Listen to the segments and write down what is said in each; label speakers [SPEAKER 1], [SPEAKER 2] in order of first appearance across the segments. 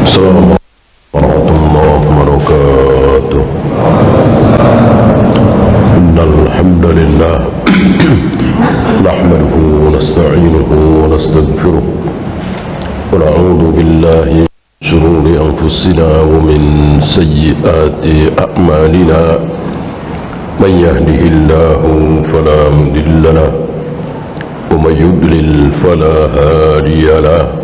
[SPEAKER 1] Assalamualaikum warahmatullahi wabarakatuh. Innal hamdalillah nahmaduhu wa nasta'inuhu wa nastaghfiruh wa na'udzu billahi min shururi anfusina wa min sayyiati a'malina. Man yahdihillahu fala mudilla lahu wa man yudlil fala hadiya lahu.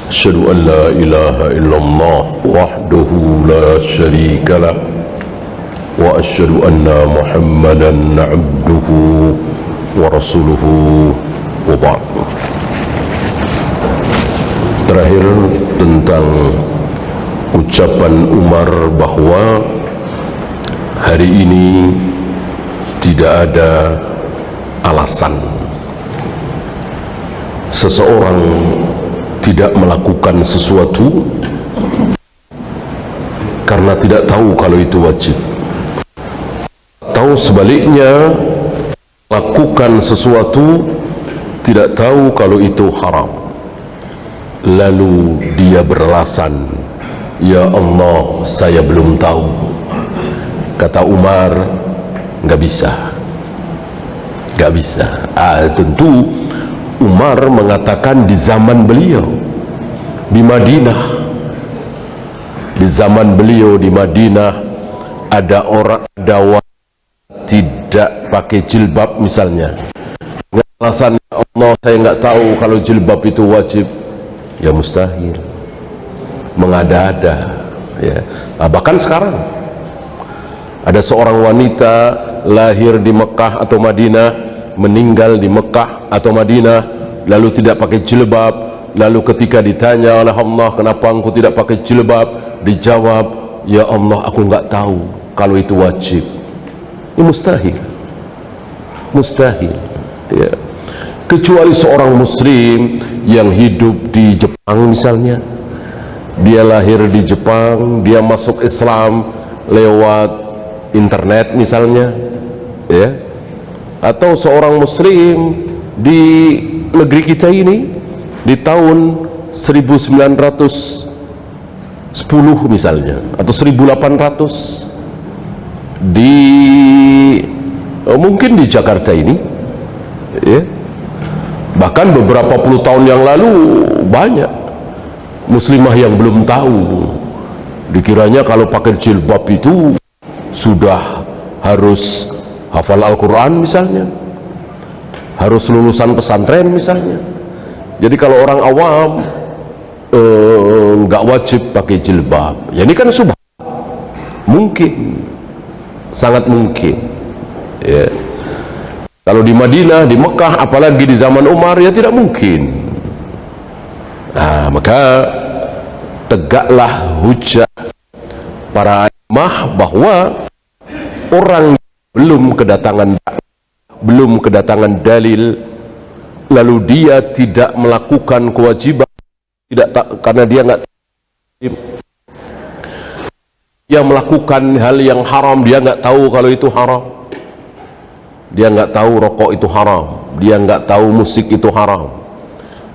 [SPEAKER 1] Asyhadu an la ilaha illallah wahdahu la syarika lah wa asyhadu anna Muhammadan abduhu wa rasuluhu wa ba'd. Terakhir tentang ucapan Umar bahwa hari ini tidak ada alasan seseorang tidak melakukan sesuatu karena tidak tahu kalau itu wajib, atau sebaliknya lakukan sesuatu tidak tahu kalau itu haram, lalu dia beralasan, ya Allah saya belum tahu. Kata Umar, nggak bisa. Tentu Umar mengatakan di zaman beliau di Madinah, di zaman beliau di Madinah ada orang tidak pakai jilbab misalnya, alasan Allah saya nggak tahu kalau jilbab itu wajib, ya mustahil, mengada-ada ya. Bahkan sekarang ada seorang wanita lahir di Mekah atau Madinah, meninggal di Mekah atau Madinah, lalu tidak pakai jilbab. Lalu ketika ditanya oleh Allah, kenapa engkau tidak pakai jilbab, dijawab, ya Allah aku nggak tahu kalau itu wajib. Ini mustahil ya. Kecuali seorang muslim yang hidup di Jepang misalnya, dia lahir di Jepang, dia masuk Islam lewat internet misalnya ya, atau seorang muslim di negeri kita ini di tahun 1910 misalnya, atau 1800 mungkin di Jakarta ini ya. Bahkan beberapa puluh tahun yang lalu banyak muslimah yang belum tahu, dikiranya kalau pakai jilbab itu sudah harus hafal Al-Quran misalnya, harus lulusan pesantren misalnya. Jadi kalau orang awam nggak wajib pakai jilbab, ya ini kan subhan, mungkin, sangat mungkin ya. Kalau di Madinah, di Mekah, apalagi di zaman Umar, ya tidak mungkin. Nah, maka tegaklah hujjah para imam bahwa orang belum kedatangan dalil, lalu dia tidak melakukan kewajiban, karena dia nggak, dia melakukan hal yang haram, dia nggak tahu kalau itu haram, dia nggak tahu rokok itu haram, dia nggak tahu musik itu haram,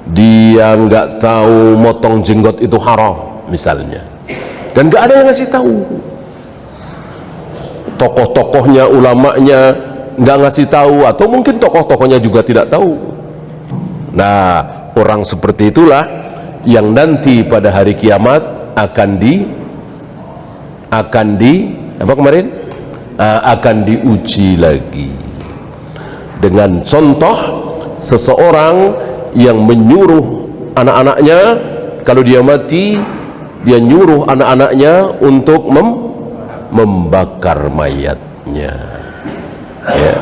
[SPEAKER 1] dia nggak tahu motong jenggot itu haram misalnya, dan nggak ada yang ngasih tahu. Tokoh-tokohnya, ulamanya nggak ngasih tahu, atau mungkin tokoh-tokohnya juga tidak tahu. Nah, orang seperti itulah yang nanti pada hari kiamat akan diuji lagi dengan contoh seseorang yang menyuruh anak-anaknya, kalau dia mati, dia nyuruh anak-anaknya untuk membakar mayatnya ya.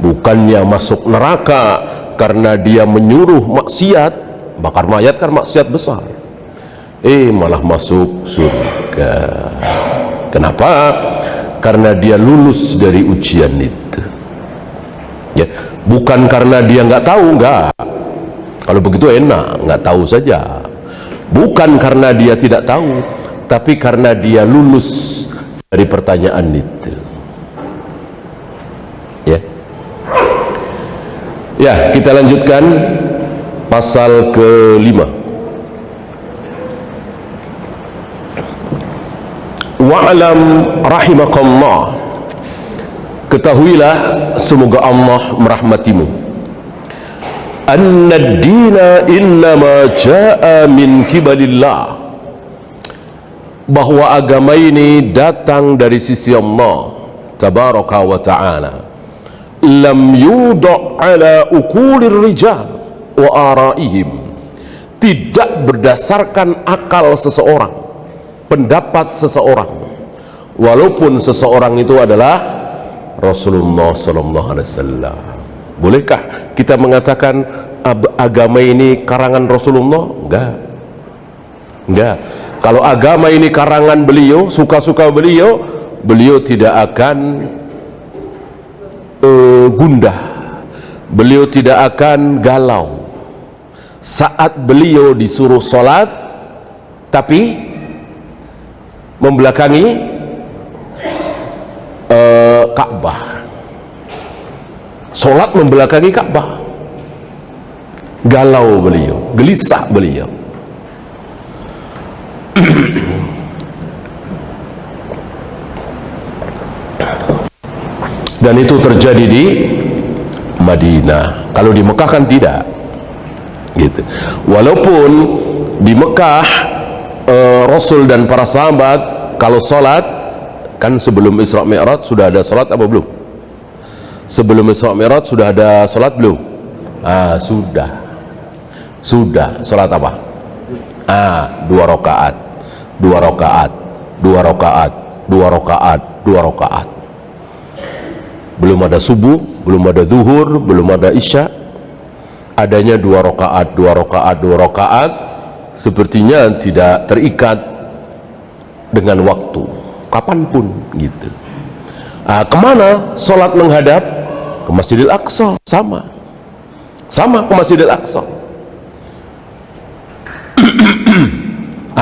[SPEAKER 1] Bukannya masuk neraka karena dia menyuruh maksiat, bakar mayat kan maksiat besar, malah masuk surga. Kenapa? Karena dia lulus dari ujian itu ya. Bukan karena dia nggak tahu, nggak, kalau begitu enak, nggak tahu saja. Bukan karena dia tidak tahu, tapi karena dia lulus dari pertanyaan itu ya. Ya, kita lanjutkan pasal ke-5. wa'lam rahimakallah, ketahuilah semoga Allah merahmatimu, anna ad-dina innama jaa min kibalillah, bahwa agama ini datang dari sisi Allah tabaraka wa ta'ala, lam yuda' ala uqulir rijal wa araihim, tidak berdasarkan akal seseorang, pendapat seseorang, walaupun seseorang itu adalah Rasulullah sallallahu alaihi wasallam. Bolehkah kita mengatakan agama ini karangan Rasulullah? Enggak. Kalau agama ini karangan beliau, suka-suka beliau, beliau tidak akan gundah, beliau tidak akan galau saat beliau disuruh sholat tapi membelakangi Ka'bah, sholat membelakangi Ka'bah, galau beliau, gelisah beliau. Dan itu terjadi di Madinah. Kalau di Mekah kan tidak gitu. Walaupun di Mekah Rasul dan para sahabat kalau sholat, kan sebelum Isra Mi'raj sudah ada sholat apa belum? Sebelum Isra Mi'raj sudah ada sholat belum? Sudah. Sholat apa? 2 rakaat, 2 rakaat, 2 rakaat, 2 rakaat, 2 rakaat. Belum ada subuh, belum ada zuhur, belum ada isya, adanya 2 rakaat, 2 rakaat, 2 rakaat. Sepertinya tidak terikat dengan waktu, kapanpun gitu. Kemana sholat menghadap? Ke Masjidil Aqsa, sama ke Masjidil Aqsa.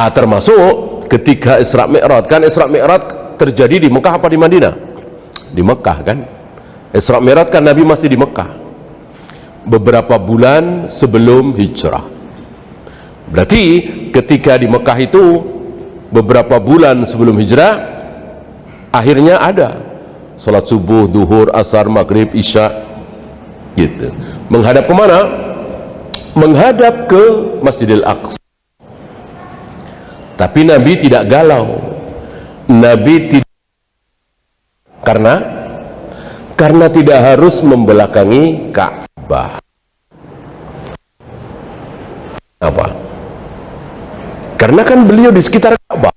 [SPEAKER 1] Termasuk ketika Isra Mi'raj, kan Isra Mi'raj terjadi di Mekah apa di Madinah? Di Mekah kan. Isra Mi'raj kan Nabi masih di Mekah beberapa bulan sebelum hijrah. Berarti ketika di Mekah itu beberapa bulan sebelum hijrah, akhirnya ada sholat subuh, duhur, asar, maghrib, isya gitu. Menghadap kemana? Menghadap ke Masjidil Aqsa. Tapi Nabi tidak galau, Nabi tidak, karena tidak harus membelakangi Ka'bah. Apa? Karena kan beliau di sekitar Ka'bah,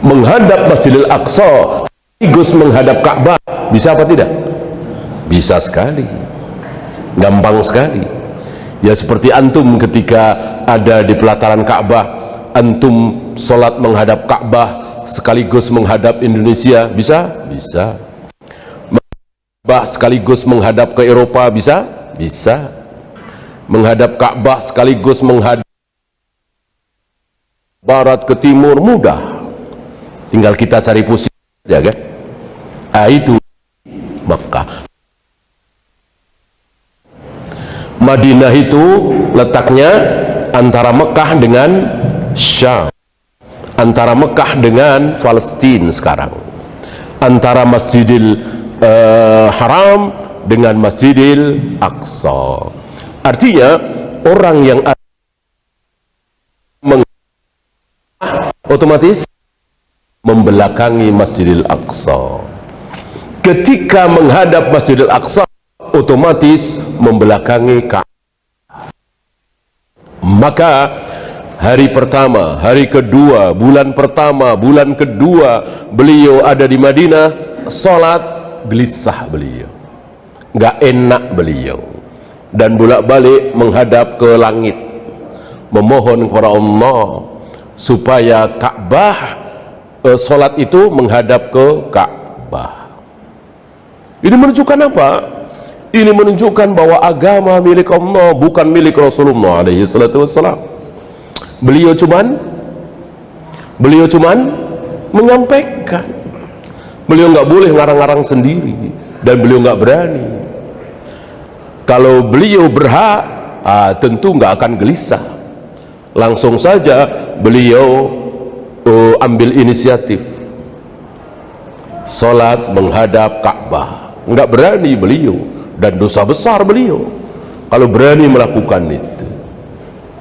[SPEAKER 1] menghadap Masjidil Aqsa sekaligus menghadap Ka'bah. Bisa apa tidak? Bisa sekali, gampang sekali. Ya seperti antum ketika ada di pelataran Ka'bah, antum sholat menghadap Ka'bah sekaligus menghadap Indonesia, bisa? Bisa. Ka'bah sekaligus menghadap ke Eropa, bisa? Bisa. Menghadap Ka'bah sekaligus menghadap barat ke timur, mudah. Tinggal kita cari posisi saja kan? Itu Makkah. Madinah itu letaknya antara Mekah dengan Syam, antara Mekah dengan Palestina sekarang, antara Masjidil Haram dengan Masjidil Aqsa. Artinya orang yang otomatis membelakangi Masjidil Aqsa. Ketika menghadap Masjidil Aqsa, otomatis membelakangi Ka'bah. Maka hari pertama, hari kedua, bulan pertama, bulan kedua beliau ada di Madinah, sholat gelisah beliau, nggak enak beliau, dan bolak-balik menghadap ke langit, memohon kepada Allah supaya Ka'bah, sholat itu menghadap ke Ka'bah. Ini menunjukkan apa? Ini menunjukkan bahwa agama milik Allah, bukan milik Rasulullah alaihi salatu wassalam. Beliau cuman menyampaikan. Beliau nggak boleh ngarang-ngarang sendiri, dan beliau nggak berani. Kalau beliau berhak, tentu nggak akan gelisah. Langsung saja beliau ambil inisiatif salat menghadap Ka'bah. Enggak berani beliau, dan dosa besar beliau kalau berani melakukan itu,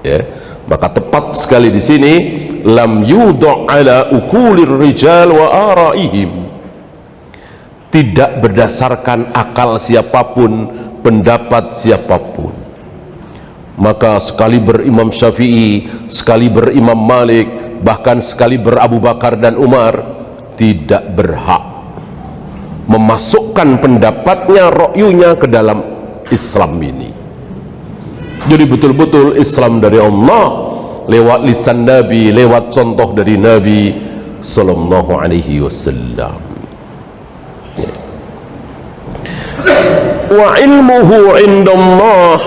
[SPEAKER 1] ya. Maka tepat sekali di sini, lam yudha' ala ukulir rijal wa araihim, tidak berdasarkan akal siapapun, pendapat siapapun. Maka sekali berimam Syafi'i, sekali berimam Malik, bahkan sekali berabu Bakar dan Umar, tidak berhak memasukkan pendapatnya, ro'yunya ke dalam Islam ini. Jadi betul-betul Islam dari Allah lewat lisan Nabi, lewat contoh dari Nabi sallallahu alaihi wasallam. Wa ilmuhu indallah,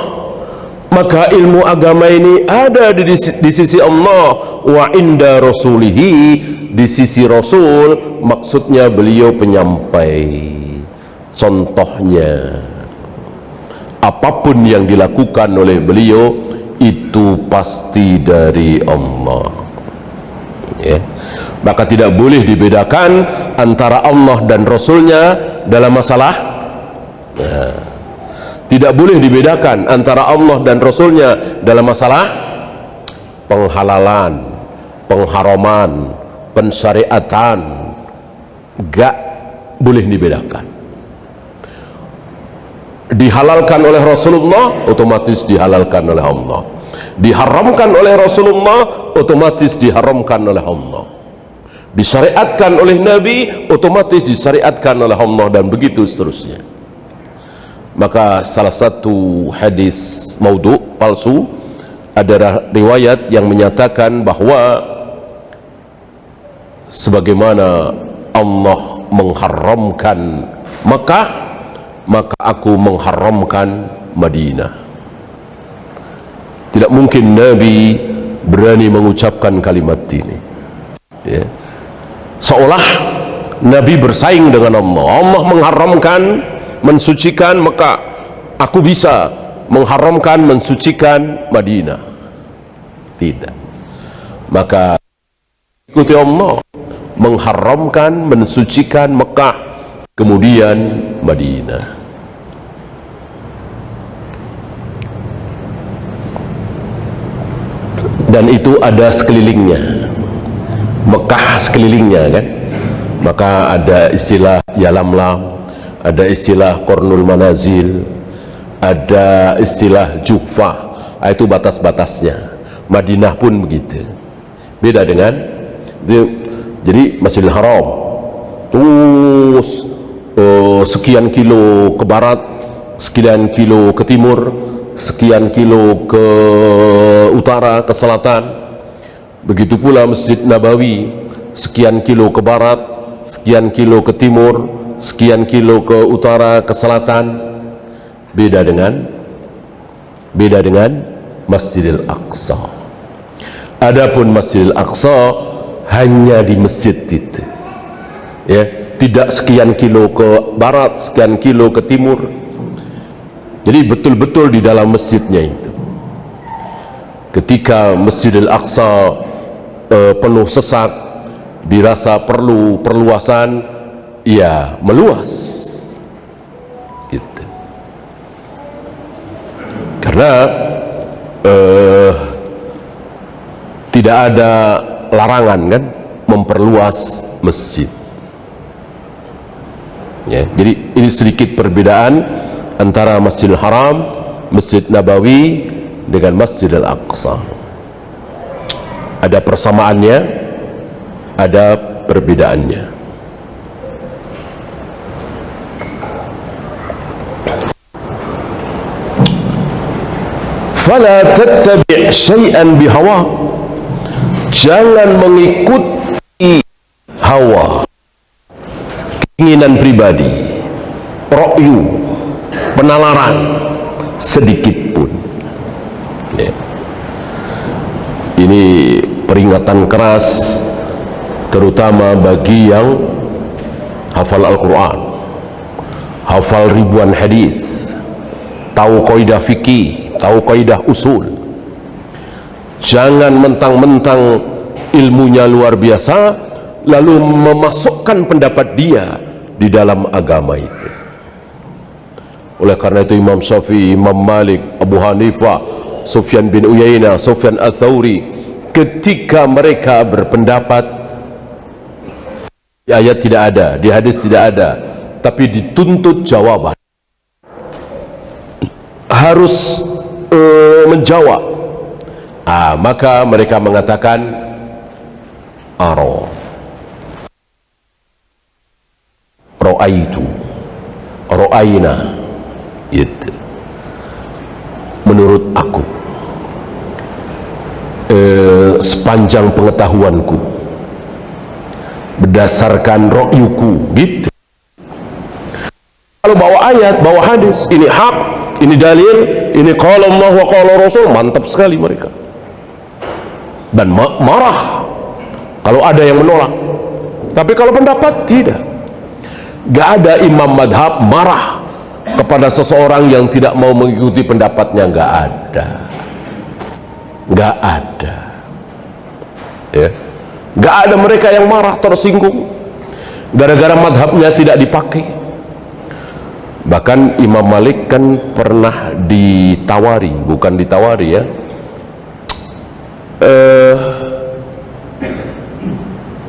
[SPEAKER 1] maka ilmu agama ini ada di sisi Allah. Wa inda rasulihi, di sisi Rasul, maksudnya beliau penyampai. Contohnya, apapun yang dilakukan oleh beliau itu pasti dari Allah, ya. Maka tidak boleh dibedakan antara Allah dan Rasulnya dalam masalah, nah, tidak boleh dibedakan antara Allah dan Rasulnya dalam masalah penghalalan, pengharaman, pensyariatan. Gak boleh dibedakan. Dihalalkan oleh Rasulullah, otomatis dihalalkan oleh Allah. Diharamkan oleh Rasulullah, otomatis diharamkan oleh Allah. Disyariatkan oleh Nabi, otomatis disyariatkan oleh Allah, dan begitu seterusnya. Maka salah satu hadis maudhu, palsu, ada riwayat yang menyatakan bahwa sebagaimana Allah mengharamkan Mekah, maka aku mengharamkan Madinah. Tidak mungkin Nabi berani mengucapkan kalimat ini, ya. Seolah Nabi bersaing dengan Allah. Allah mengharamkan, mensucikan Mekah, aku bisa mengharamkan, mensucikan Madinah. Tidak. Maka ikuti Allah, mengharamkan, mensucikan Mekah, kemudian Madinah. Dan itu ada sekelilingnya, Mekah sekelilingnya, kan. Maka ada istilah Yalamlam, ada istilah Qarnul Manazil, ada istilah Juhfah, itu batas-batasnya. Madinah pun begitu. Beda dengan, jadi Masjidil Haram terus sekian kilo ke barat, sekian kilo ke timur, sekian kilo ke utara, ke selatan. Begitu pula Masjid Nabawi, sekian kilo ke barat, sekian kilo ke timur, sekian kilo ke utara, ke selatan. Beda dengan Masjidil Aqsa. Adapun Masjidil Aqsa hanya di masjid itu, ya, tidak sekian kilo ke barat, sekian kilo ke timur. Jadi betul-betul di dalam masjidnya itu. Ketika Masjidil Aqsa penuh sesak, dirasa perlu perluasan, ya meluas gitu. Karena tidak ada larangan, kan, memperluas masjid, ya. Jadi ini sedikit perbedaan antara Masjidil Haram, Masjid Nabawi dengan Masjidil Aqsa. Ada persamaannya, ada perbedaannya. Fala tattabi' syai'an bihawa, jangan mengikuti hawa, keinginan pribadi, ra'yu, penalaran sedikit pun, ya. Ini peringatan keras terutama bagi yang hafal Al-Quran, hafal ribuan hadis, tahu kaidah fikih, tahu kaidah usul. Jangan mentang-mentang ilmunya luar biasa, lalu memasukkan pendapat dia di dalam agama itu. Oleh karena itu Imam Syafi'i, Imam Malik, Abu Hanifah, Sufyan bin Uyainah, Sufyan Ats-Tsauri, ketika mereka berpendapat di ayat tidak ada, di hadis tidak ada, tapi dituntut jawaban, harus menjawab, maka mereka mengatakan ro'aitu, ro'aina, itu menurut aku, sepanjang pengetahuanku, berdasarkan ro'yuku, gitu. Kalau bawa ayat, bawa hadis, ini hak, ini dalil, ini qala Allah wa qala Rasul, mantap sekali mereka. Dan marah kalau ada yang menolak. Tapi kalau pendapat, tidak. Gak ada imam madhab marah kepada seseorang yang tidak mau mengikuti pendapatnya. Gak ada. Gak ada. Ya. Gak ada mereka yang marah, tersinggung gara-gara madhabnya tidak dipakai. Bahkan Imam Malik kan pernah ditawari, bukan ditawari ya,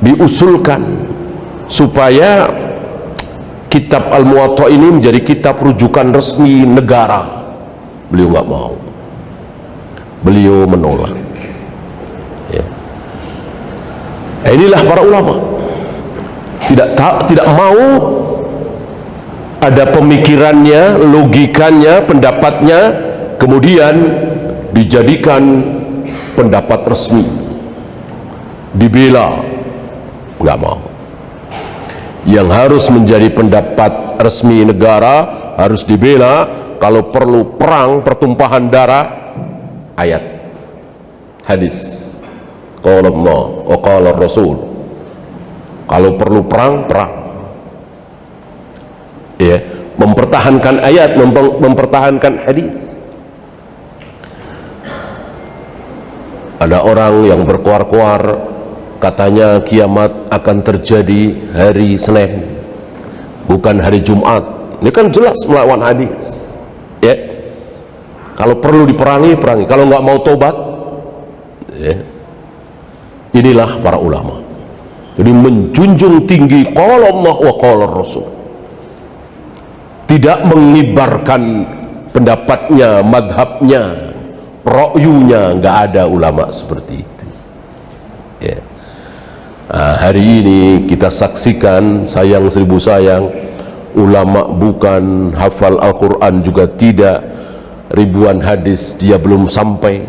[SPEAKER 1] diusulkan supaya kitab Al-Muwatta ini menjadi kitab rujukan resmi negara. Beliau nggak mau, beliau menolak ya. Inilah para ulama tidak mau ada pemikirannya, logikanya, pendapatnya kemudian dijadikan pendapat resmi, dibela, nggak mau. Yang harus menjadi pendapat resmi negara, harus dibela, kalau perlu perang, pertumpahan darah, ayat, hadis, qala Allah wa qala Rasul. Kalau perlu perang, ya, mempertahankan ayat, mempertahankan hadis. Ada orang yang berkuar-kuar katanya kiamat akan terjadi hari Senin, bukan hari Jumat. Ini kan jelas melawan hadis ya. Kalau perlu diperangi, perangi. Kalau nggak mau tobat ya. Inilah para ulama, jadi menjunjung tinggi qala Allah wa qala Rasul, tidak mengibarkan pendapatnya, madhabnya, ro'yunya. Nggak ada ulama seperti itu ya. Hari ini kita saksikan, sayang seribu sayang, ulama bukan, hafal Al-Quran juga tidak, ribuan hadis dia belum sampai,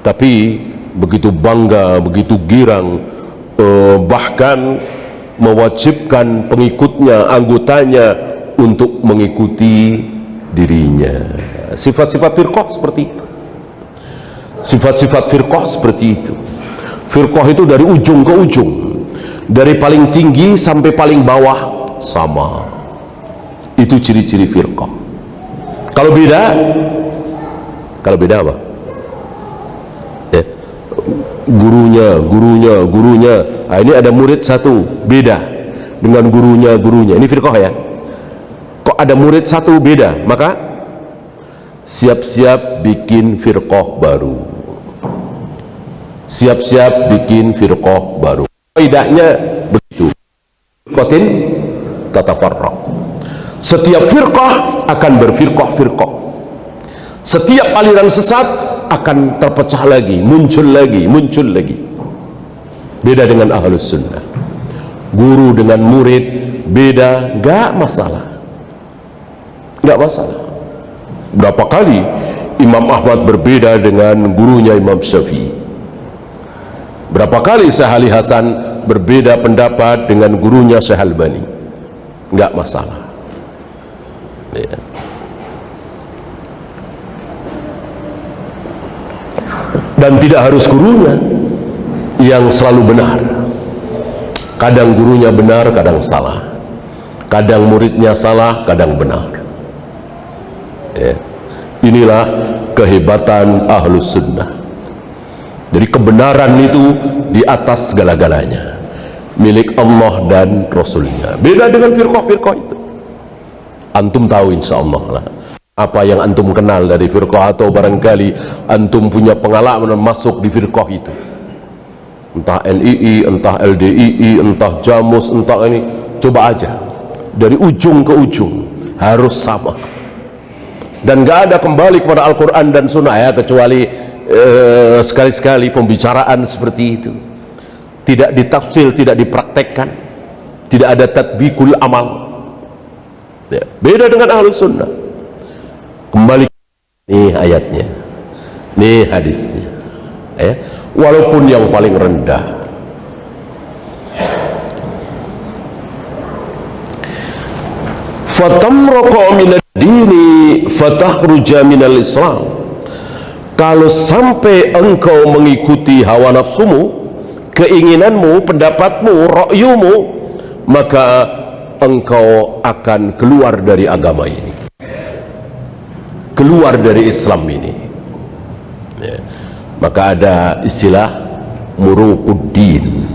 [SPEAKER 1] tapi begitu bangga, begitu girang, bahkan mewajibkan pengikutnya, anggotanya untuk mengikuti dirinya. Sifat-sifat firqah seperti itu. Sifat-sifat firqah seperti itu. Firqah itu dari ujung ke ujung, dari paling tinggi sampai paling bawah sama. Itu ciri-ciri firqah. Kalau beda apa? Ya. Gurunya. Nah, ini ada murid satu beda dengan gurunya. Ini firqah ya. Kok ada murid satu beda, maka siap-siap bikin firqah baru. Siap-siap bikin firqah baru. Kaidahnya begitu. Firqatin tatafarraq. Setiap firqah akan berfirqah-firqah. Setiap aliran sesat akan terpecah lagi, muncul lagi. Beda dengan Ahlus Sunnah. Guru dengan murid beda, nggak masalah. Berapa kali Imam Ahmad berbeda dengan gurunya Imam Syafi'i? Berapa kali Syekh Ali Hasan berbeda pendapat dengan gurunya Syekh Albani? Nggak masalah ya. Dan tidak harus gurunya yang selalu benar. Kadang gurunya benar, kadang salah. Kadang muridnya salah, kadang benar ya. Inilah kehebatan Ahlus Sunnah. Jadi kebenaran itu di atas segala-galanya, milik Allah dan Rasulnya. Beda dengan firqah-firqah itu. Antum tahu insya Allah lah apa yang antum kenal dari firqah, atau barangkali antum punya pengalaman masuk di firqah itu, entah NII, entah LDII, entah Jamus, entah ini. Coba aja dari ujung ke ujung harus sama, dan gak ada kembali kepada Al-Quran dan Sunnah ya, kecuali sekali-sekali pembicaraan seperti itu, tidak ditafsir, tidak dipraktekkan, tidak ada tatbikul amal ya. Beda dengan Ahlus Sunnah. Kembali, nih ayatnya, nih hadisnya ya. Walaupun yang paling rendah, fatamraqa minad dini fatakhruja minal Islam. Kalau sampai engkau mengikuti hawa nafsumu, keinginanmu, pendapatmu, ra'yumu, maka engkau akan keluar dari agama ini, keluar dari Islam ini ya. Maka ada istilah murukuddin,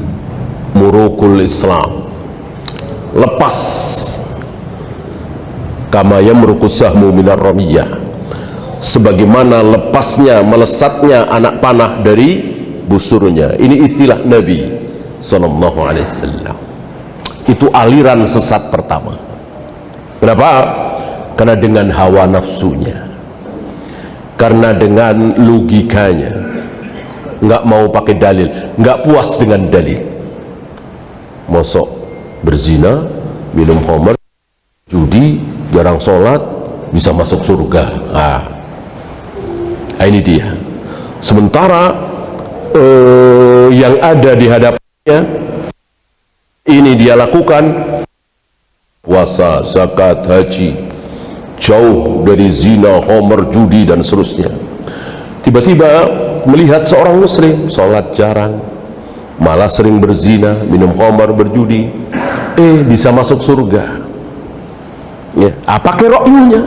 [SPEAKER 1] murukul Islam, lepas kama yamrukus sahmu minar ramiyah, sebagaimana lepasnya, melesatnya anak panah dari busurnya. Ini istilah Nabi sallallahu alaihi wasallam. Itu aliran sesat pertama. Kenapa? Karena dengan hawa nafsunya, karena dengan logikanya, nggak mau pakai dalil, nggak puas dengan dalil. Mosok berzina, minum khamr, judi, jarang sholat, bisa masuk surga. Ini dia. Sementara yang ada di hadapannya ini dia lakukan puasa, zakat, haji, jauh dari zina, khamr, judi dan seterusnya. Tiba-tiba melihat seorang muslim sholat jarang, malah sering berzina, minum khamr, berjudi, bisa masuk surga ya. Pakai ra'yunya,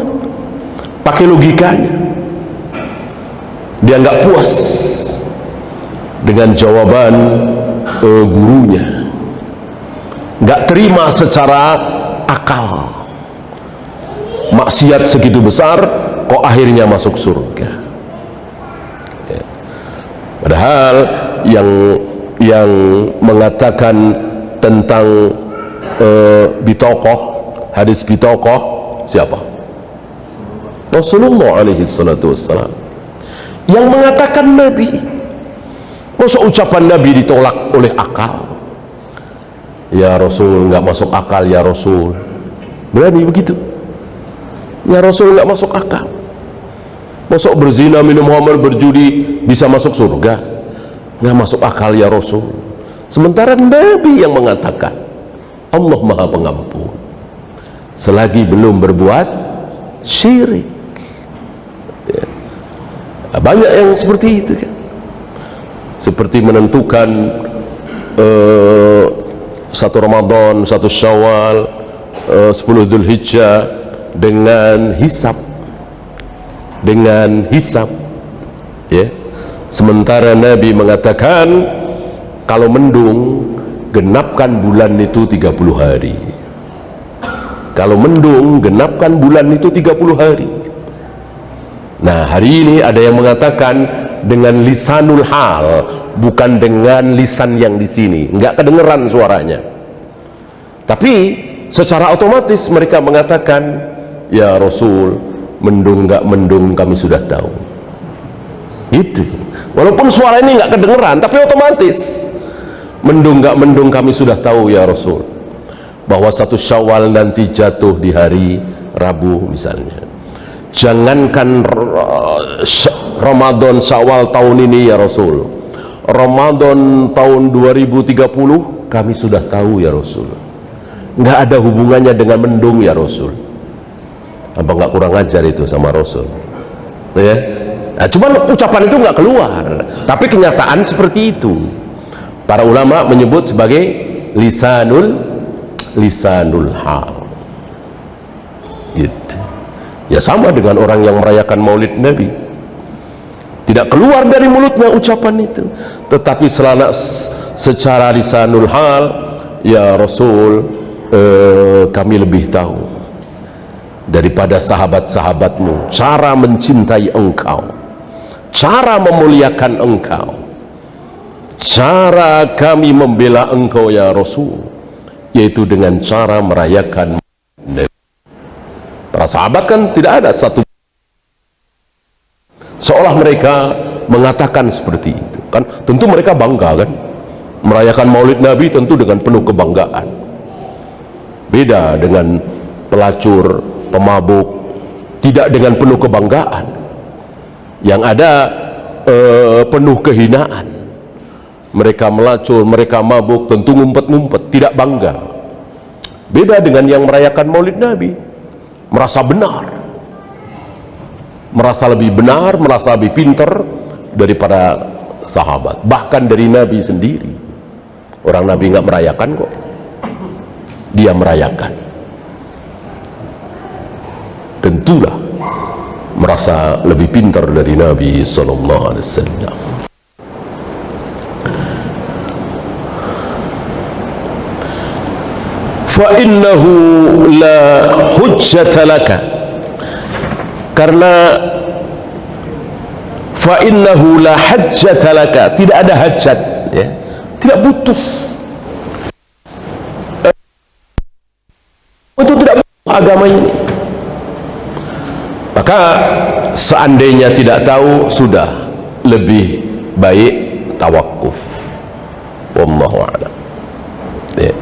[SPEAKER 1] pakai logikanya. Dia nggak puas dengan jawaban gurunya, nggak terima secara akal. Maksiat segitu besar kok akhirnya masuk surga ya. Padahal yang mengatakan tentang bitokoh, hadis bitokoh siapa? Rasulullah alaihi salatu wassalam, yang mengatakan Nabi. Masa ucapan Nabi ditolak oleh akal? Ya Rasul, nggak masuk akal ya Rasul. Berani begitu? Ya Rasul, nggak masuk akal. Masa berzina, minum khamr, berjudi bisa masuk surga? Nggak masuk akal ya Rasul. Sementara Nabi yang mengatakan Allah Maha Pengampun selagi belum berbuat syirik ya. Banyak yang seperti itu kan, seperti menentukan satu Ramadan, satu Syawal, 10 Dzulhijjah dengan hisab, ya. Sementara Nabi mengatakan kalau mendung genapkan bulan itu 30 hari. Kalau mendung genapkan bulan itu 30 hari. Nah, hari ini ada yang mengatakan dengan lisanul hal, bukan dengan lisan yang di sini, nggak kedengeran suaranya. Tapi secara otomatis mereka mengatakan, ya Rasul, mendung nggak mendung kami sudah tahu. Gitu. Walaupun suara ini nggak kedengeran, tapi otomatis mendung nggak mendung kami sudah tahu ya Rasul, bahwa satu Syawal nanti jatuh di hari Rabu misalnya. Jangankan Ramadan Syawal tahun ini ya Rasul, Ramadan tahun 2030 kami sudah tahu ya Rasul. Nggak ada hubungannya dengan mendung ya Rasul. Apa nggak kurang ajar itu sama Rasul ya? Nah, cuman ucapan itu nggak keluar, tapi kenyataan seperti itu. Para ulama menyebut sebagai lisanul hal gitu. Ya sama dengan orang yang merayakan maulid Nabi, tidak keluar dari mulutnya ucapan itu, tetapi secara lisanul hal, ya Rasul, kami lebih tahu daripada sahabat-sahabatmu cara mencintai engkau, cara memuliakan engkau, cara kami membela engkau ya Rasul, yaitu dengan cara merayakan. Para sahabat kan tidak ada satu seolah mereka mengatakan seperti itu kan, tentu mereka bangga kan merayakan maulid Nabi, tentu dengan penuh kebanggaan. Beda dengan pelacur, pemabuk, tidak dengan penuh kebanggaan, yang ada penuh kehinaan. Mereka melacur, mereka mabuk, tentu ngumpet-ngumpet, tidak bangga. Beda dengan yang merayakan maulid Nabi, merasa benar, merasa lebih benar, merasa lebih pintar daripada sahabat, bahkan dari Nabi sendiri. Orang Nabi nggak merayakan kok, dia merayakan. Tentulah merasa lebih pintar dari Nabi Sallallahu Alaihi Wasallam. Fa innahu la hujjata laka, karena fa innahu la hajjata laka, tidak ada hajat, ya, tidak butuh, itu tidak butuh agama ini. Maka seandainya tidak tahu, sudah lebih baik tawakuf. Wallahu a'lam. Ya.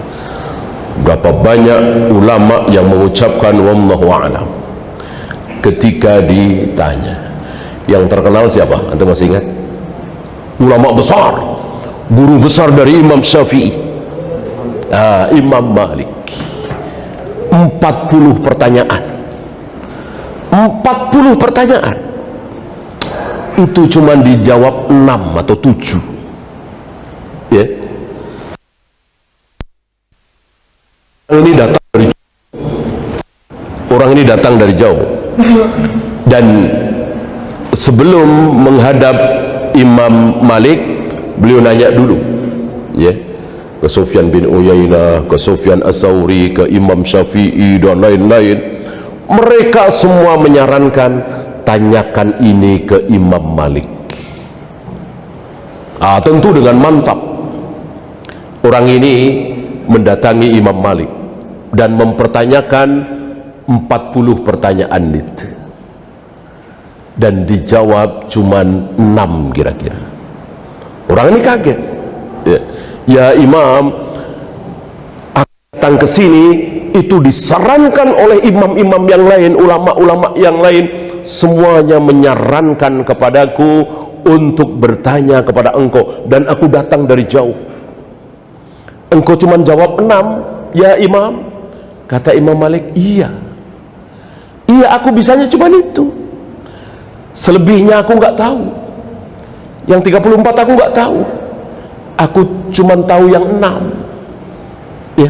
[SPEAKER 1] Berapa banyak ulama yang mengucapkan wallahu a'lam ketika ditanya. Yang terkenal siapa? Anda masih ingat? Ulama besar, guru besar dari Imam Syafi'i, Imam Malik. 40 pertanyaan, 40 pertanyaan itu cuma dijawab 6 atau 7, ya. Orang ini datang dari jauh, dan sebelum menghadap Imam Malik, beliau nanya dulu, ya, ke Sufyan bin Uyainah, ke Sufyan As-Sauri, ke Imam Syafi'i dan lain-lain. Mereka semua menyarankan tanyakan ini ke Imam Malik. Tentu dengan mantap orang ini mendatangi Imam Malik dan mempertanyakan 40 pertanyaan itu, dan dijawab cuman 6 kira-kira. Orang ini kaget, ya Imam, aku datang ke sini itu disarankan oleh imam-imam yang lain, ulama-ulama yang lain, semuanya menyarankan kepadaku untuk bertanya kepada engkau, dan aku datang dari jauh. Engkau cuma jawab 6, ya Imam. Kata Imam Malik, iya, aku bisanya cuma itu, selebihnya aku nggak tahu, yang 34 aku nggak tahu, aku cuma tahu yang 6, ya.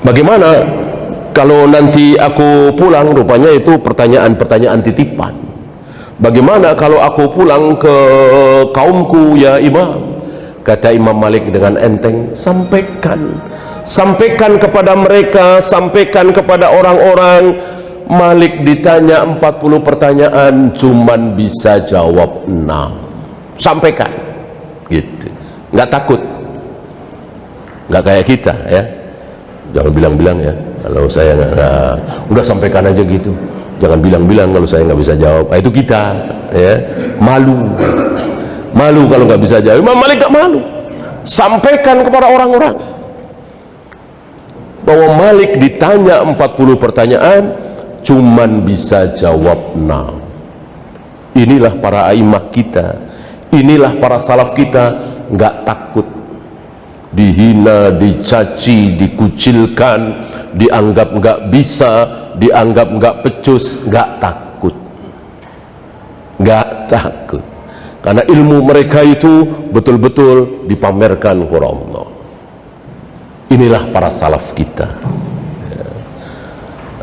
[SPEAKER 1] Bagaimana kalau nanti aku pulang, rupanya itu pertanyaan-pertanyaan titipan. Bagaimana kalau aku pulang ke kaumku ya Imam? Kata Imam Malik dengan enteng, sampaikan kepada mereka, sampaikan kepada orang-orang. Malik ditanya 40 pertanyaan, cuman bisa jawab 6. Sampaikan, gitu. Nggak takut, nggak kayak kita, ya. Jangan bilang-bilang, ya, kalau saya nggak, udah sampaikan aja gitu. Jangan bilang-bilang kalau saya nggak bisa jawab. Itu kita, ya, malu kalau nggak bisa jawab. Imam Malik nggak malu, sampaikan kepada orang-orang bahwa Malik ditanya 40 pertanyaan, cuman bisa jawab 6. Inilah para a'immah kita, inilah para salaf kita, nggak takut dihina, dicaci, dikucilkan, dianggap nggak bisa, dianggap nggak pecus, nggak takut, karena ilmu mereka itu betul-betul dipamerkan kepada Allah. Inilah para salaf kita.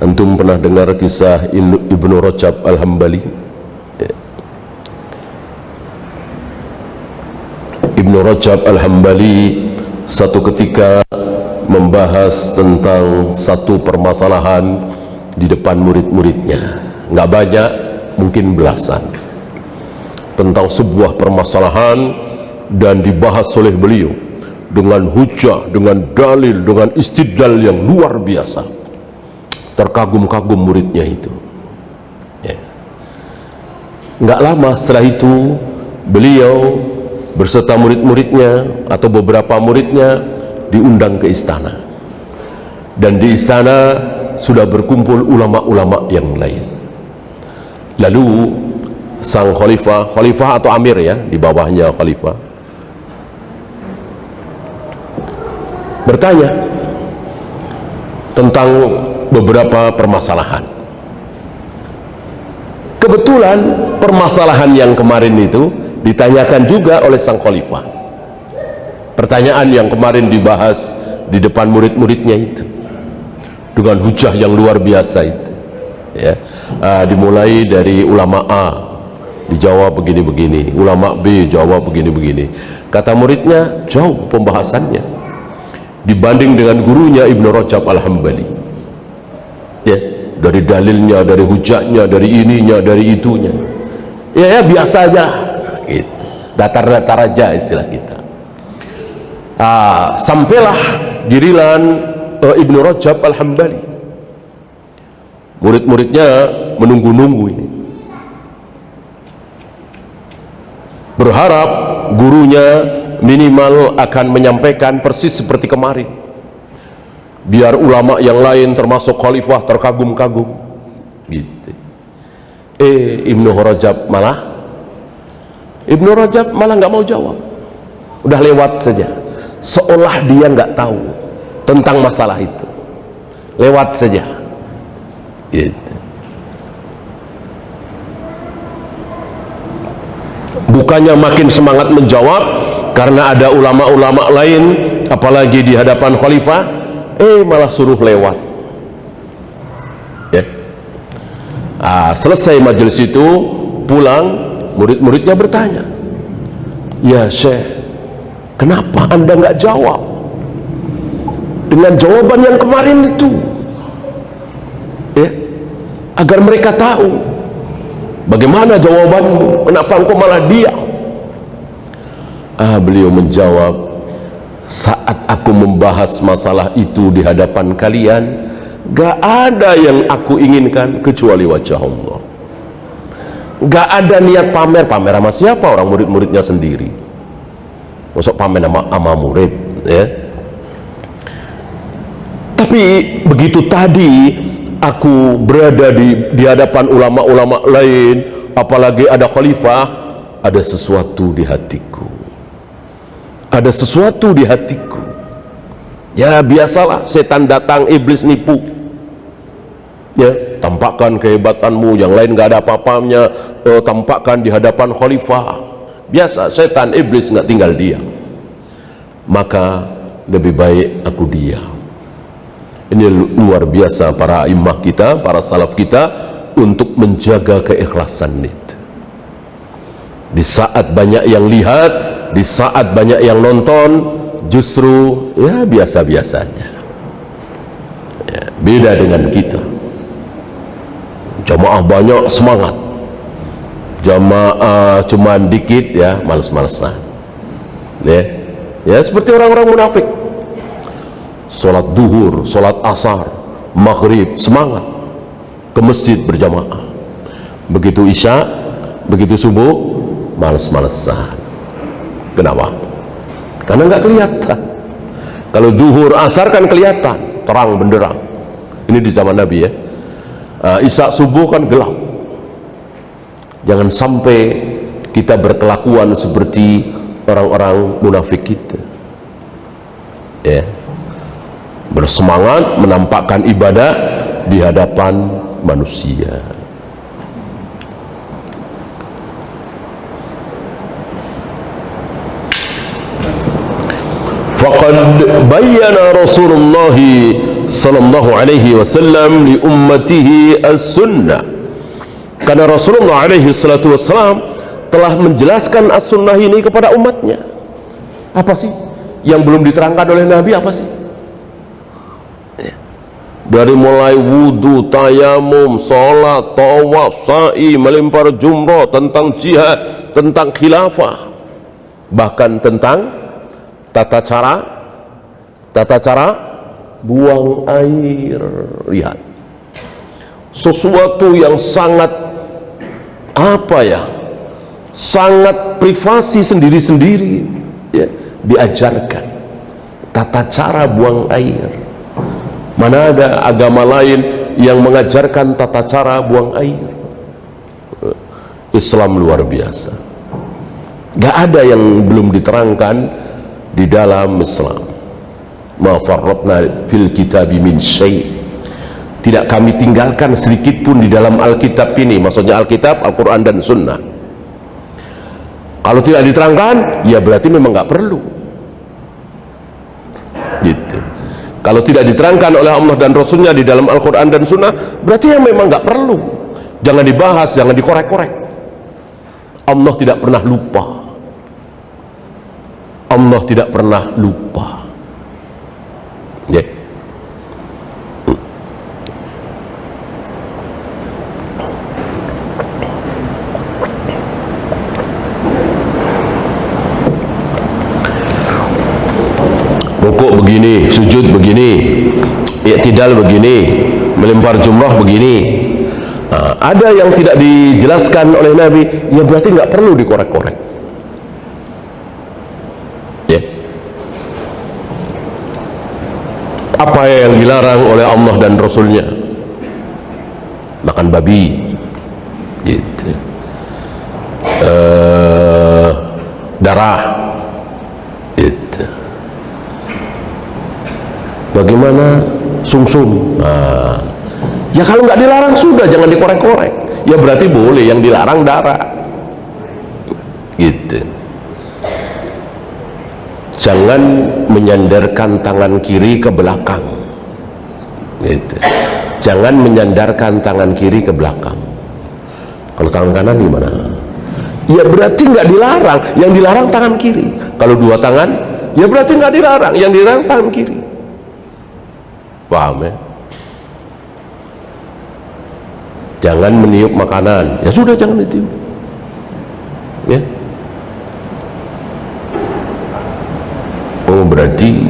[SPEAKER 1] Antum pernah dengar kisah Ibnu Rajab Al-Hambali? Ibnu Rajab Al-Hambali satu ketika membahas tentang satu permasalahan di depan murid-muridnya, nggak banyak, mungkin belasan, tentang sebuah permasalahan, dan dibahas oleh beliau dengan hujah, dengan dalil, dengan istidlal yang luar biasa. Terkagum-kagum muridnya itu. Nggak lama setelah itu, beliau berserta murid-muridnya atau beberapa muridnya diundang ke istana, dan di istana sudah berkumpul ulama-ulama yang lain. Lalu sang khalifah atau amir, ya, di bawahnya khalifah, bertanya tentang beberapa permasalahan. Kebetulan permasalahan yang kemarin itu ditanyakan juga oleh sang khalifah. Pertanyaan yang kemarin dibahas di depan murid-muridnya itu dengan hujah yang luar biasa itu, ya. Dimulai dari ulama A dijawab begini-begini, ulama B jawab begini-begini. Kata muridnya, jauh pembahasannya dibanding dengan gurunya Ibnu Rajab Al-Hambali, ya, dari dalilnya, dari hujahnya, dari ininya, dari itunya, ya biasa aja gitu, datar-datar aja istilah kita. Sampailah giliran Ibnu Rajab Al-Hambali. Murid-muridnya menunggu-nunggu ini, berharap gurunya minimal akan menyampaikan persis seperti kemarin, biar ulama yang lain termasuk khalifah terkagum-kagum gitu. Ibnu Rajab malah nggak mau jawab, udah lewat saja, seolah dia nggak tahu tentang masalah itu, lewat saja gitu. Bukannya makin semangat menjawab karena ada ulama-ulama lain, apalagi di hadapan khalifah, malah suruh lewat, ya. Selesai majelis itu, pulang, murid-muridnya bertanya, ya Syekh, kenapa anda nggak jawab dengan jawaban yang kemarin itu, ya, agar mereka tahu bagaimana jawabanmu, kenapa engkau malah diam? Beliau menjawab, saat aku membahas masalah itu di hadapan kalian, gak ada yang aku inginkan kecuali wajah Allah. Gak ada niat pamer sama siapa, orang murid-muridnya sendiri, masuk pamer sama murid, ya. Tapi begitu tadi aku berada di hadapan ulama-ulama lain, apalagi ada khalifah, ada sesuatu di hatiku, ada sesuatu di hatiku. Ya biasalah, setan datang, iblis nipu, ya, tampakkan kehebatanmu, yang lain gak ada apa-apanya, tampakkan di hadapan khalifah. Biasa, setan, iblis nggak tinggal diam. Maka lebih baik aku diam. Ini luar biasa para imam kita, para salaf kita, untuk menjaga keikhlasan itu. Di saat banyak yang lihat, di saat banyak yang nonton, justru ya biasa-biasanya, ya, beda dengan kita. Jamaah banyak, semangat. Jamaah cuman dikit, ya males-malesan, ya seperti orang-orang munafik. Sholat duhur, sholat asar, maghrib, semangat ke masjid berjamaah. Begitu isya, begitu subuh, males-malesan. Kenapa? Karena nggak kelihatan. Kalau duhur, asar kan kelihatan, terang benderang. Ini di zaman Nabi, ya. Isya, subuh kan gelap. Jangan sampai kita berkelakuan seperti orang-orang munafik kita, ya. Bersemangat menampakkan ibadah di hadapan manusia. Faqad bayyana Rasulullah sallallahu alaihi wasallam li ummatihi as-sunnah. Karena Rasulullah alaihi salatu wasallam telah menjelaskan as-sunnah ini kepada umatnya. Apa sih yang belum diterangkan oleh Nabi? Apa sih? Dari mulai wudhu, tayamum, sholat, tawaf, sa'i, melempar jumrah, tentang jihad, tentang khilafah, bahkan tentang tata cara buang air. Lihat, sesuatu yang sangat sangat privasi sendiri-sendiri, ya, diajarkan tata cara buang air. Mana ada agama lain yang mengajarkan tata cara buang air? Islam luar biasa. Gak ada yang belum diterangkan di dalam Islam. Ma farratna fil kitabi min syai'. Tidak kami tinggalkan sedikit pun di dalam Alkitab ini. Maksudnya Alkitab, Al-Quran dan Sunnah. Kalau tidak diterangkan, ya berarti memang gak perlu. Gitu. Kalau tidak diterangkan oleh Allah dan Rasulnya di dalam Al-Quran dan Sunnah, berarti yang memang nggak perlu. Jangan dibahas, jangan dikorek-korek. Allah tidak pernah lupa. Allah tidak pernah lupa. Ya. Rukuk begini, sujud begini, i'tidal begini, melempar jumrah begini. Nah, ada yang tidak dijelaskan oleh Nabi, ya berarti nggak perlu dikorek-korek. Ya. Apa yang dilarang oleh Allah dan Rasulnya? Makan babi, gitu. Darah, gitu. Bagaimana sungsum? Nah, ya kalau nggak dilarang sudah, jangan dikorek-korek. Ya berarti boleh. Yang dilarang darah, gitu. Jangan menyandarkan tangan kiri ke belakang, gitu. Jangan menyandarkan tangan kiri ke belakang. Kalau tangan kanan gimana? Ya berarti nggak dilarang. Yang dilarang tangan kiri. Kalau dua tangan, ya berarti nggak dilarang. Yang dilarang tangan kiri. Paham ya? Jangan meniup makanan. Ya sudah, jangan ditiup. Ya. Oh, berarti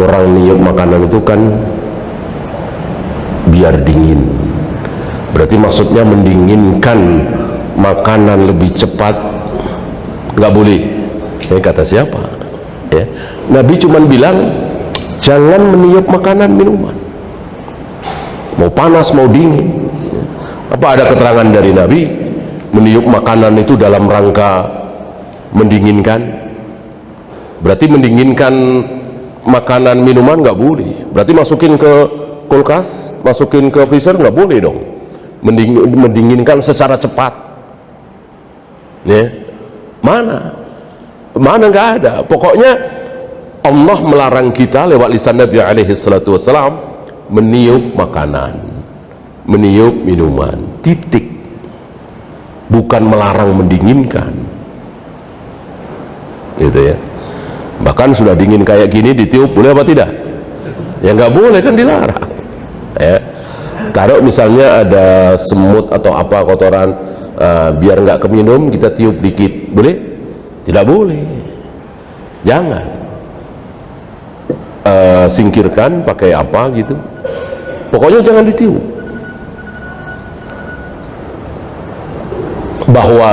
[SPEAKER 1] orang niup makanan itu kan biar dingin. Berarti maksudnya mendinginkan makanan lebih cepat. Nggak boleh. Ini kata siapa? Ya. Nabi cuma bilang jangan meniup makanan minuman, mau panas mau dingin. Apa ada keterangan dari Nabi meniup makanan itu dalam rangka mendinginkan? Berarti mendinginkan makanan minuman nggak boleh. Berarti masukin ke kulkas, masukin ke freezer nggak boleh dong. Mendinginkan secara cepat, ya. Mana nggak ada. Pokoknya Allah melarang kita lewat lisan Nabi alaihi salatu wassalam meniup makanan, meniup minuman, titik. Bukan melarang mendinginkan, gitu ya. Bahkan sudah dingin kayak gini ditiup boleh apa tidak? Ya nggak boleh, kan dilarang. Ya. Kalau misalnya ada semut atau apa kotoran, biar nggak keminum kita tiup dikit, boleh? Tidak boleh. Jangan. Singkirkan pakai apa gitu. Pokoknya jangan ditiup. Bahwa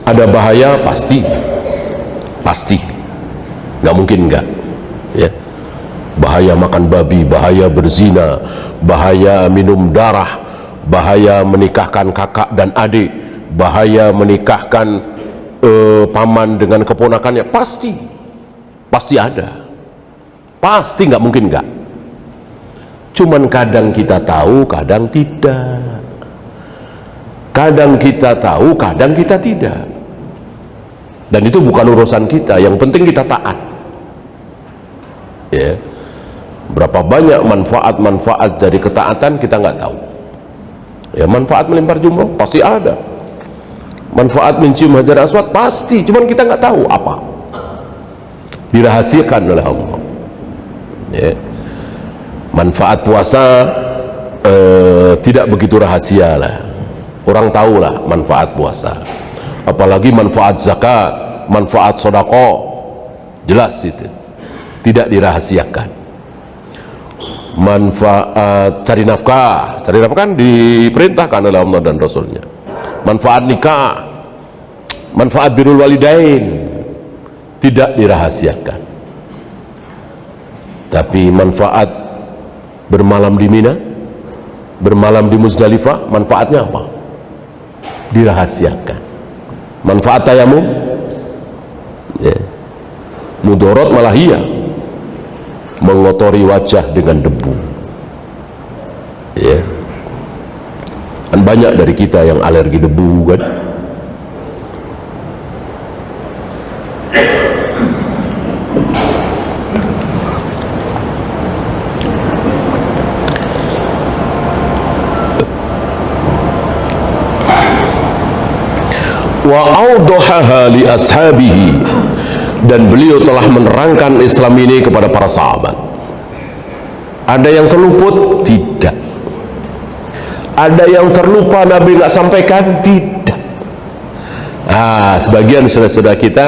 [SPEAKER 1] ada bahaya pasti, nggak mungkin nggak. Ya. Bahaya makan babi, bahaya berzina, bahaya minum darah, bahaya menikahkan kakak dan adik, bahaya menikahkan paman dengan keponakannya, pasti ada, pasti, nggak mungkin nggak. Cuman kadang kita tahu, kadang tidak. Kadang kita tahu, kadang kita tidak. Dan itu bukan urusan kita. Yang penting kita taat. Ya. Berapa banyak manfaat-manfaat dari ketaatan kita nggak tahu. Ya, manfaat melempar jumroh pasti ada. Manfaat mencium Hajar Aswad pasti, cuman kita nggak tahu apa. Dirahasiakan oleh Allah. Ya. Manfaat puasa tidak begitu rahasia lah. Orang tahulah manfaat puasa. Apalagi manfaat zakat, manfaat sedekah, jelas itu. Tidak dirahasiakan. Manfaat cari nafkah kan diperintahkan oleh Allah dan Rasulnya. Manfaat nikah, manfaat birrul walidain tidak dirahasiakan. Tapi manfaat bermalam di Mina, bermalam di Muzdalifah, manfaatnya apa? Dirahasiakan. Manfaat tayamum, ya. Mudarat malah iya, mengotori wajah dengan debu, ya. Kan banyak dari kita yang alergi debu kan. Wa awdahaha li ashabihi, dan beliau telah menerangkan Islam ini kepada para sahabat. Ada yang terluput? Tidak. Ada yang terlupa Nabi nggak sampaikan? Tidak. Sebagian saudara-saudara kita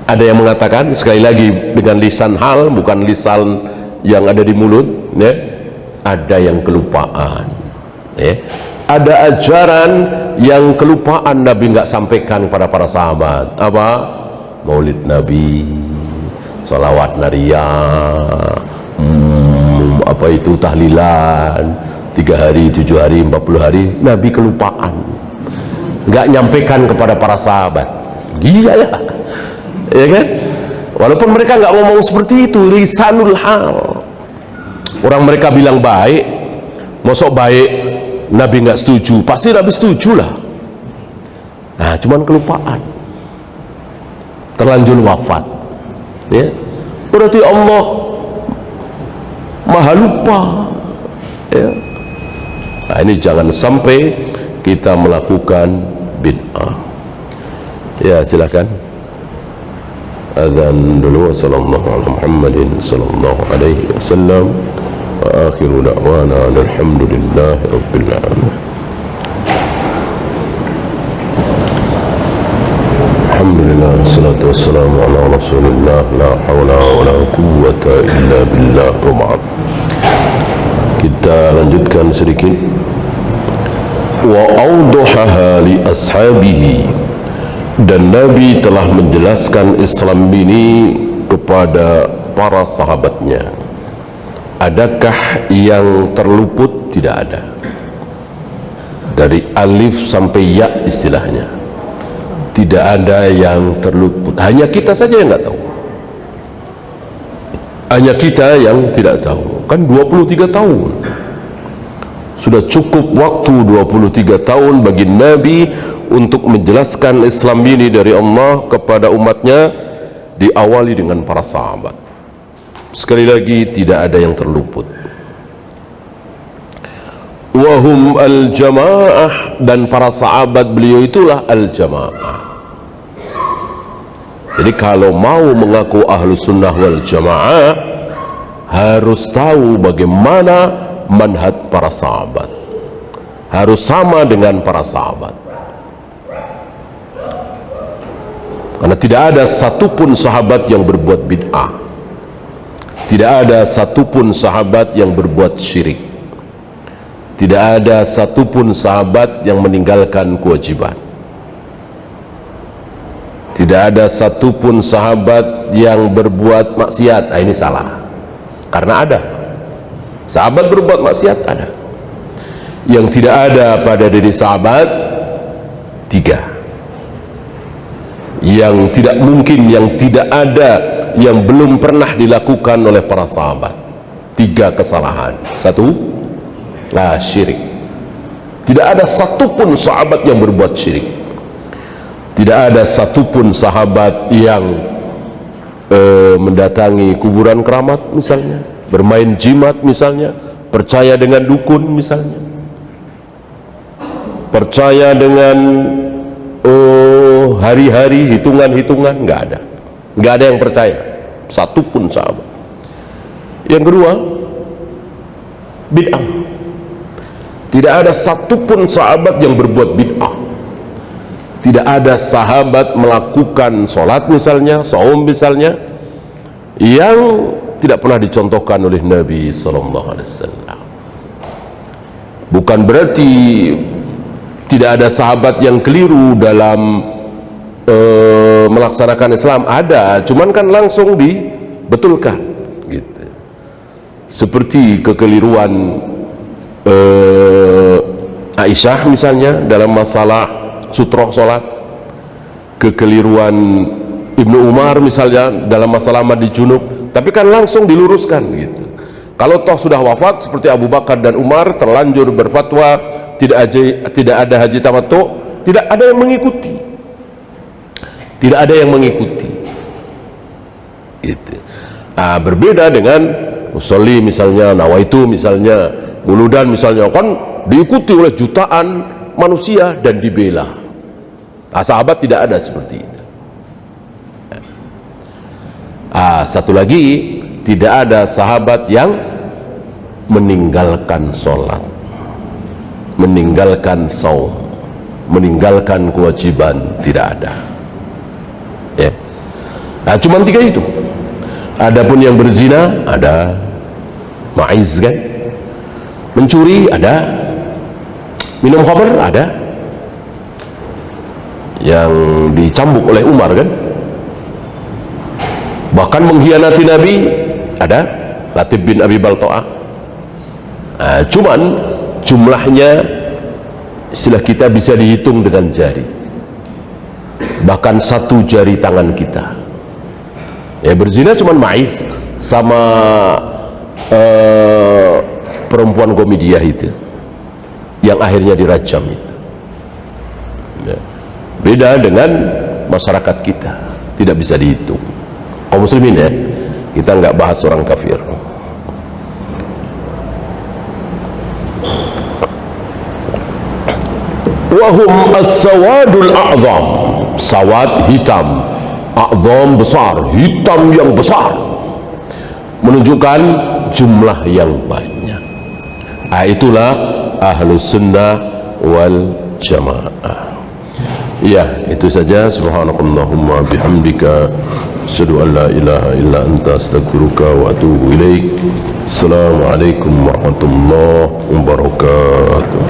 [SPEAKER 1] ada yang mengatakan, sekali lagi dengan lisan hal, bukan lisan yang ada di mulut, ya, ada yang kelupaan, ya. Ada ajaran yang kelupaan Nabi nggak sampaikan kepada para sahabat. Apa? Maulid Nabi, salawat nariyah, apa itu tahlilan 3 hari, 7 hari, 40 hari, Nabi kelupaan, nggak nyampaikan kepada para sahabat. Gila ya kan? Walaupun mereka nggak ngomong seperti itu, lisanul hal. Orang mereka bilang baik, mosok baik Nabi nggak setuju, pasti Nabi setuju lah. Nah, cuman kelupaan, terlanjur wafat, ya. Berarti Allah maha lupa, ya. Nah, ini jangan sampai kita melakukan bid'ah. Ya, silakan. Azan dulu. Sallallahu ala Muhammadin sallallahu alaihi wasallam. Wa akhiru da'wana alhamdulillahi rabbil alamin. Alhamdulillah, wassalatu wassalamu ala rasulillah, la hawla wa la quwwata illa billah wa ma'ad. Kita lanjutkan sedikit. Wa awdahaha li ashabihi, dan Nabi telah menjelaskan Islam ini kepada para sahabatnya. Adakah yang terluput? Tidak ada. Dari alif sampai ya istilahnya, tidak ada yang terluput. Hanya kita saja yang nggak tahu. Hanya kita yang tidak tahu. Kan 23 tahun sudah cukup waktu. 23 tahun bagi Nabi untuk menjelaskan Islam ini dari Allah kepada umatnya, diawali dengan para sahabat. Sekali lagi, tidak ada yang terluput. Wahum al-jamaah, dan para sahabat beliau itulah al-jamaah. Jadi kalau mau mengaku ahlu sunnah wal jamaah, harus tahu bagaimana manhaj para sahabat, harus sama dengan para sahabat. Karena tidak ada satupun sahabat yang berbuat bid'ah, tidak ada satupun sahabat yang berbuat syirik, tidak ada satupun sahabat yang meninggalkan kewajiban, tidak ada satupun sahabat yang berbuat maksiat. Nah, ini salah. Karena ada sahabat berbuat maksiat, ada. Yang tidak ada pada diri sahabat, 3. Yang tidak mungkin, yang tidak ada, yang belum pernah dilakukan oleh para sahabat. 3 kesalahan. 1, syirik. Tidak ada satupun sahabat yang berbuat syirik. Tidak ada satupun sahabat yang mendatangi kuburan keramat misalnya, bermain jimat misalnya, percaya dengan dukun misalnya, percaya dengan hari-hari, hitungan-hitungan, nggak ada. Nggak ada yang percaya, satupun sahabat. Yang kedua, bid'ah. Tidak ada satupun sahabat yang berbuat bid'ah. Tidak ada sahabat melakukan sholat misalnya, saum misalnya, yang tidak pernah dicontohkan oleh Nabi SAW. Bukan berarti tidak ada sahabat yang keliru dalam melaksanakan Islam. Ada, cuman kan langsung dibetulkan gitu. Seperti kekeliruan Aisyah misalnya dalam masalah sutroh sholat, kekeliruan Ibnu Umar misalnya dalam masalah mandi junub, tapi kan langsung diluruskan gitu. Kalau toh sudah wafat seperti Abu Bakar dan Umar terlanjur berfatwa tidak ada haji tamattu, tidak ada yang mengikuti, tidak ada yang mengikuti gitu. Berbeda dengan musolli misalnya, nawaitu misalnya, muludan misalnya, kan diikuti oleh jutaan manusia dan dibela. Sahabat tidak ada seperti itu. Satu lagi, tidak ada sahabat yang meninggalkan sholat, meninggalkan saum, meninggalkan kewajiban, tidak ada. Ya. Cuman tiga itu. Adapun yang berzina ada, ma'iz kan, mencuri ada, minum khamr ada, yang dicambuk oleh Umar kan, bahkan mengkhianati Nabi ada, Latif bin Abi Balto'ah. Cuman jumlahnya istilah kita bisa dihitung dengan jari, bahkan satu jari tangan kita. Ya, berzina cuman ma'iz sama perempuan Komediah itu yang akhirnya dirajam itu. Ya. Beda dengan masyarakat kita, tidak bisa dihitung. Kaum muslimin ya, kita nggak bahas orang kafir. Wahum as-sawadul a'zam, sawad hitam, a'zam besar, hitam yang besar, menunjukkan jumlah yang banyak. Itulah ahlus sunnah wal jamaah. Ya, itu saja. Subhanakallahumma bihamdika, asyhadu an la ilaha illa anta, astaghfiruka wa atubu ilaik. Assalamualaikum warahmatullahi wabarakatuh.